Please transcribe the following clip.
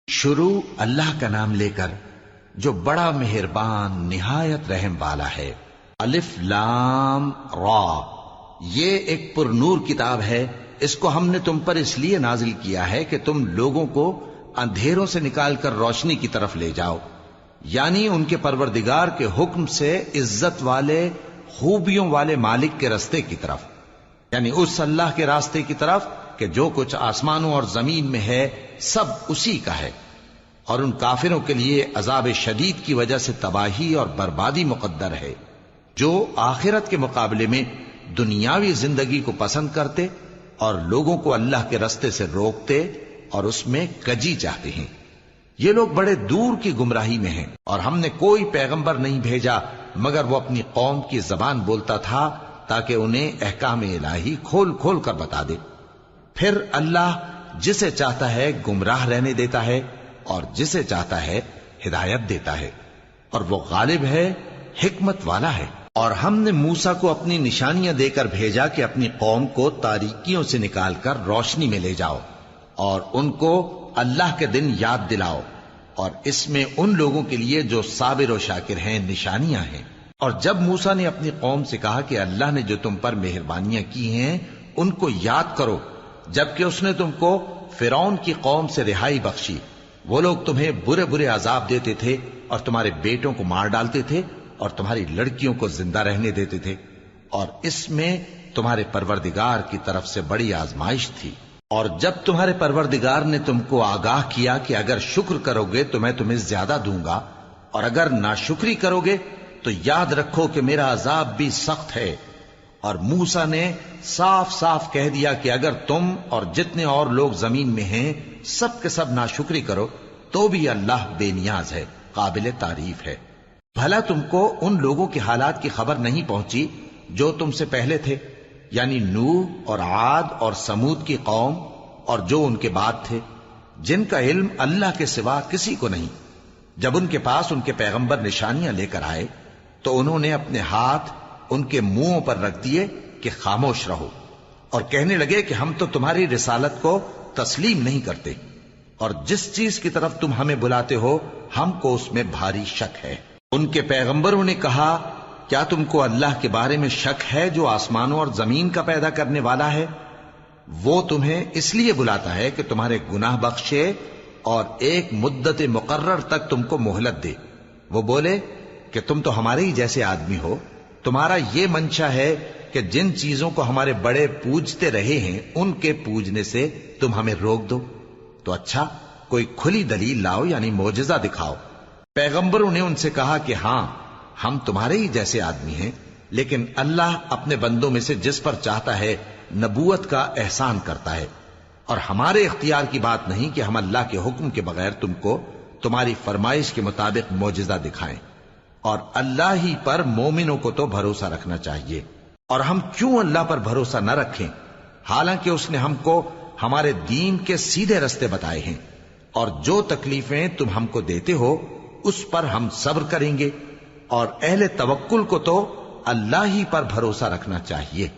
شروع اللہ کا نام لے کر جو بڑا مہربان نہایت رحم والا ہے۔ الف لام را، یہ ایک پر نور کتاب ہے، اس کو ہم نے تم پر اس لیے نازل کیا ہے کہ تم لوگوں کو اندھیروں سے نکال کر روشنی کی طرف لے جاؤ، یعنی ان کے پروردگار کے حکم سے عزت والے خوبیوں والے مالک کے راستے کی طرف، یعنی اس اللہ کے راستے کی طرف کہ جو کچھ آسمانوں اور زمین میں ہے سب اسی کا ہے، اور ان کافروں کے لیے عذاب شدید کی وجہ سے تباہی اور بربادی مقدر ہے، جو آخرت کے مقابلے میں دنیاوی زندگی کو پسند کرتے اور لوگوں کو اللہ کے راستے سے روکتے اور اس میں کجی چاہتے ہیں۔ یہ لوگ بڑے دور کی گمراہی میں ہیں، اور ہم نے کوئی پیغمبر نہیں بھیجا مگر وہ اپنی قوم کی زبان بولتا تھا تاکہ انہیں احکام الہی کھول کھول کر بتا دے۔ پھر اللہ جسے چاہتا ہے گمراہ رہنے دیتا ہے اور جسے چاہتا ہے ہدایت دیتا ہے، اور وہ غالب ہے، حکمت والا ہے۔ اور ہم نے موسیٰ کو اپنی نشانیاں دے کر بھیجا کہ اپنی قوم کو تاریکیوں سے نکال کر روشنی میں لے جاؤ اور ان کو اللہ کے دن یاد دلاؤ، اور اس میں ان لوگوں کے لیے جو صابر و شاکر ہیں نشانیاں ہیں۔ اور جب موسیٰ نے اپنی قوم سے کہا کہ اللہ نے جو تم پر مہربانیاں کی ہیں ان کو یاد کرو، جبکہ اس نے تم کو فرعون کی قوم سے رہائی بخشی، وہ لوگ تمہیں برے برے عذاب دیتے تھے اور تمہارے بیٹوں کو مار ڈالتے تھے اور تمہاری لڑکیوں کو زندہ رہنے دیتے تھے، اور اس میں تمہارے پروردگار کی طرف سے بڑی آزمائش تھی۔ اور جب تمہارے پروردگار نے تم کو آگاہ کیا کہ اگر شکر کرو گے تو میں تمہیں زیادہ دوں گا، اور اگر ناشکری کرو گے تو یاد رکھو کہ میرا عذاب بھی سخت ہے۔ اور موسیٰ نے صاف صاف کہہ دیا کہ اگر تم اور جتنے اور لوگ زمین میں ہیں سب کے سب ناشکری کرو تو بھی اللہ بے نیاز ہے، قابل تعریف ہے۔ بھلا تم کو ان لوگوں کے حالات کی خبر نہیں پہنچی جو تم سے پہلے تھے، یعنی نوح اور عاد اور سمود کی قوم اور جو ان کے بعد تھے، جن کا علم اللہ کے سوا کسی کو نہیں۔ جب ان کے پاس ان کے پیغمبر نشانیاں لے کر آئے تو انہوں نے اپنے ہاتھ ان کے منہوں پر رکھ دیے کہ خاموش رہو، اور کہنے لگے کہ ہم تو تمہاری رسالت کو تسلیم نہیں کرتے، اور جس چیز کی طرف تم ہمیں بلاتے ہو ہم کو اس میں بھاری شک ہے۔ ان کے پیغمبروں نے کہا، کیا تم کو اللہ کے بارے میں شک ہے جو آسمانوں اور زمین کا پیدا کرنے والا ہے؟ وہ تمہیں اس لیے بلاتا ہے کہ تمہارے گناہ بخشے اور ایک مدت مقرر تک تم کو مہلت دے۔ وہ بولے کہ تم تو ہمارے ہی جیسے آدمی ہو، تمہارا یہ منشا ہے کہ جن چیزوں کو ہمارے بڑے پوجتے رہے ہیں ان کے پوجنے سے تم ہمیں روک دو، تو اچھا کوئی کھلی دلیل لاؤ، یعنی معجزہ دکھاؤ۔ پیغمبروں نے ان سے کہا کہ ہاں ہم تمہارے ہی جیسے آدمی ہیں، لیکن اللہ اپنے بندوں میں سے جس پر چاہتا ہے نبوت کا احسان کرتا ہے، اور ہمارے اختیار کی بات نہیں کہ ہم اللہ کے حکم کے بغیر تم کو تمہاری فرمائش کے مطابق معجزہ دکھائیں، اور اللہ ہی پر مومنوں کو تو بھروسہ رکھنا چاہیے۔ اور ہم کیوں اللہ پر بھروسہ نہ رکھیں حالانکہ اس نے ہم کو ہمارے دین کے سیدھے رستے بتائے ہیں، اور جو تکلیفیں تم ہم کو دیتے ہو اس پر ہم صبر کریں گے، اور اہل توکل کو تو اللہ ہی پر بھروسہ رکھنا چاہیے۔